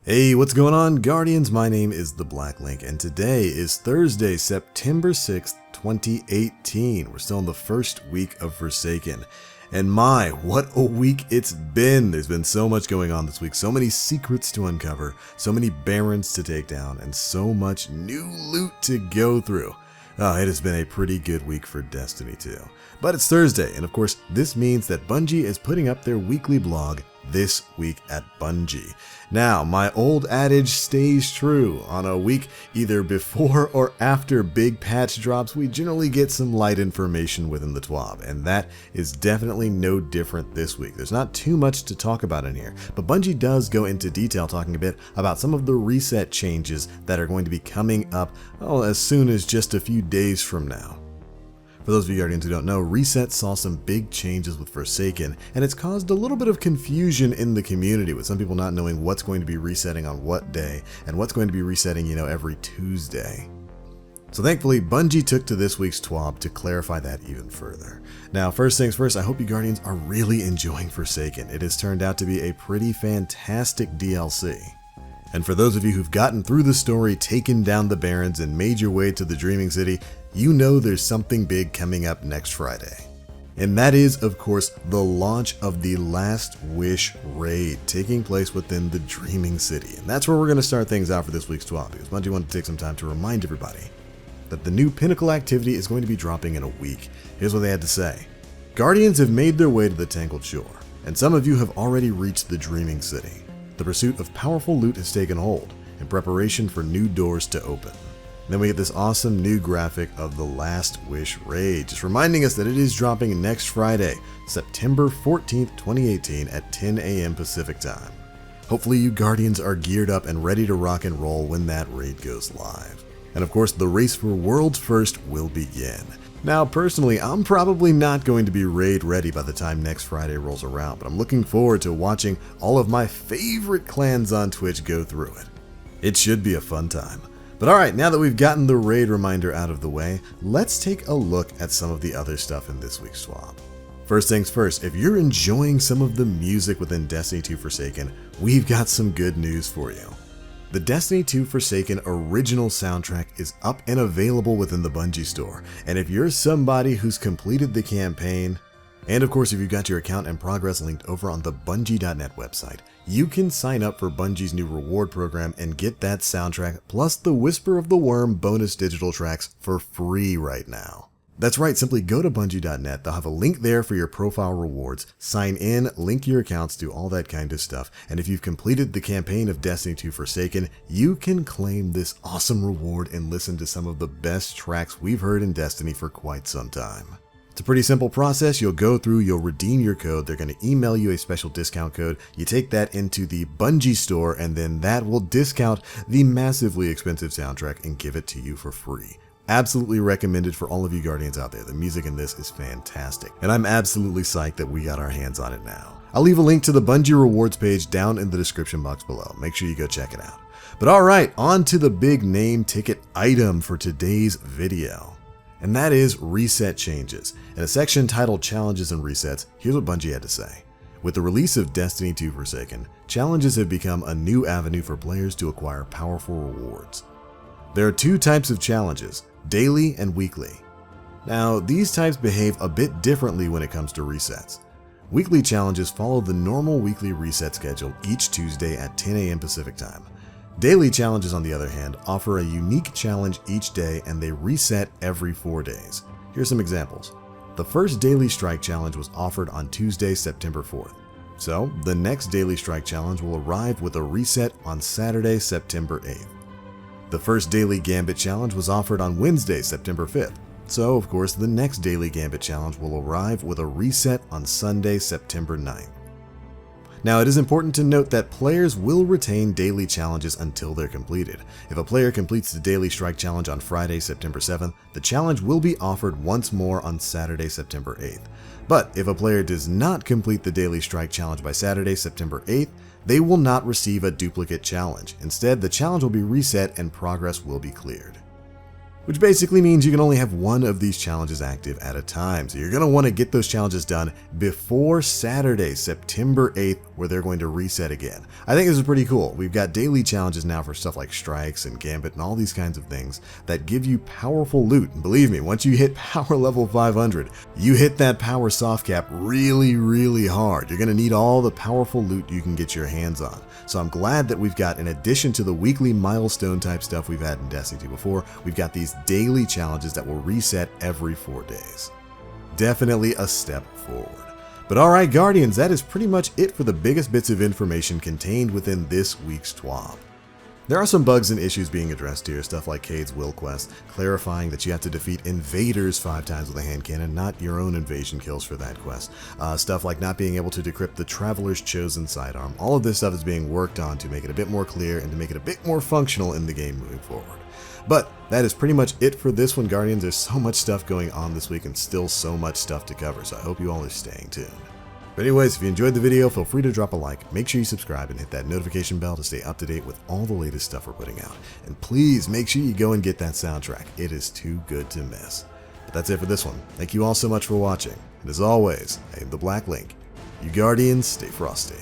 Hey, what's going on, Guardians? My name is The Black Link, and today is Thursday, September 6th, 2018. We're still in the first week of Forsaken. And my, what a week it's been! There's been so much going on this week, so many secrets to uncover, so many barons to take down, and so much new loot to go through. Oh, it has been a pretty good week for Destiny 2. But it's Thursday, and of course, this means that Bungie is putting up their weekly blog this week at Bungie. Now, my old adage stays true. On a week either before or after big patch drops, we generally get some light information within the TWAB, and that is definitely no different this week. There's not too much to talk about in here, but Bungie does go into detail talking a bit about some of the reset changes that are going to be coming up, as soon as just a few days from now. For those of you Guardians who don't know, Reset saw some big changes with Forsaken, and it's caused a little bit of confusion in the community, with some people not knowing what's going to be resetting on what day, and what's going to be resetting, every Tuesday. So thankfully, Bungie took to this week's TWAB to clarify that even further. Now, first things first, I hope you Guardians are really enjoying Forsaken. It has turned out to be a pretty fantastic DLC. And for those of you who've gotten through the story, taken down the Barons, and made your way to the Dreaming City, you know there's something big coming up next Friday. And that is, of course, the launch of the Last Wish raid taking place within the Dreaming City. And that's where we're going to start things out for this week's TWAB, because Bungie wanted to take some time to remind everybody that the new Pinnacle activity is going to be dropping in a week. Here's what they had to say. Guardians have made their way to the Tangled Shore, and some of you have already reached the Dreaming City. The pursuit of powerful loot has taken hold, in preparation for new doors to open. Then we get this awesome new graphic of the Last Wish raid, just reminding us that it is dropping next Friday, September 14th, 2018 at 10 a.m. Pacific time. Hopefully you Guardians are geared up and ready to rock and roll when that raid goes live. And of course, the race for World's First will begin. Now, personally, I'm probably not going to be raid ready by the time next Friday rolls around, but I'm looking forward to watching all of my favorite clans on Twitch go through it. It should be a fun time. But alright, now that we've gotten the raid reminder out of the way, let's take a look at some of the other stuff in this week's TWAB. First things first, if you're enjoying some of the music within Destiny 2 Forsaken, we've got some good news for you. The Destiny 2 Forsaken original soundtrack is up and available within the Bungie store, and if you're somebody who's completed the campaign, and of course if you've got your account and progress linked over on the Bungie.net website, you can sign up for Bungie's new reward program and get that soundtrack plus the Whisper of the Worm bonus digital tracks for free right now. That's right, simply go to Bungie.net, they'll have a link there for your profile rewards, sign in, link your accounts, do all that kind of stuff, and if you've completed the campaign of Destiny 2 Forsaken, you can claim this awesome reward and listen to some of the best tracks we've heard in Destiny for quite some time. It's a pretty simple process. You'll go through, you'll redeem your code, they're going to email you a special discount code, you take that into the Bungie store, and then that will discount the massively expensive soundtrack and give it to you for free. Absolutely recommended for all of you Guardians out there. The music in this is fantastic, and I'm absolutely psyched that we got our hands on it now. I'll leave a link to the Bungie rewards page down in the description box below. Make sure you go check it out. But alright, on to the big name ticket item for today's video. And that is reset changes. In a section titled Challenges and Resets, here's what Bungie had to say. With the release of Destiny 2 Forsaken, challenges have become a new avenue for players to acquire powerful rewards. There are two types of challenges, daily and weekly. Now, these types behave a bit differently when it comes to resets. Weekly challenges follow the normal weekly reset schedule each Tuesday at 10 a.m. Pacific time. Daily challenges, on the other hand, offer a unique challenge each day and they reset every 4 days. Here's some examples. The first Daily Strike Challenge was offered on Tuesday, September 4th. So, the next Daily Strike Challenge will arrive with a reset on Saturday, September 8th. The first Daily Gambit Challenge was offered on Wednesday, September 5th. So, of course, the next Daily Gambit Challenge will arrive with a reset on Sunday, September 9th. Now, it is important to note that players will retain daily challenges until they're completed. If a player completes the Daily Strike Challenge on Friday, September 7th, the challenge will be offered once more on Saturday, September 8th. But if a player does not complete the Daily Strike Challenge by Saturday, September 8th, they will not receive a duplicate challenge. Instead, the challenge will be reset and progress will be cleared. which basically means you can only have one of these challenges active at a time. So you're going to want to get those challenges done before Saturday, September 8th, where they're going to reset again. I think this is pretty cool. We've got daily challenges now for stuff like strikes and gambit and all these kinds of things that give you powerful loot. And believe me, once you hit power level 500, you hit that power soft cap really, really hard. You're going to need all the powerful loot you can get your hands on. So I'm glad that we've got, in addition to the weekly milestone type stuff we've had in Destiny 2 before, we've got these daily challenges that will reset every 4 days. Definitely a step forward. But alright Guardians, that is pretty much it for the biggest bits of information contained within this week's TWAB. There are some bugs and issues being addressed here, stuff like Cade's Will Quest, clarifying that you have to defeat invaders 5 times with a hand cannon, not your own invasion kills for that quest. Stuff like not being able to decrypt the Traveler's Chosen sidearm. All of this stuff is being worked on to make it a bit more clear and to make it a bit more functional in the game moving forward. But that is pretty much it for this one, Guardians. There's so much stuff going on this week and still so much stuff to cover, so I hope you all are staying tuned. But anyways, if you enjoyed the video, feel free to drop a like, make sure you subscribe and hit that notification bell to stay up to date with all the latest stuff we're putting out. And please make sure you go and get that soundtrack. It is too good to miss. But that's it for this one. Thank you all so much for watching. And as always, I am the Black Link. You Guardians, stay frosty.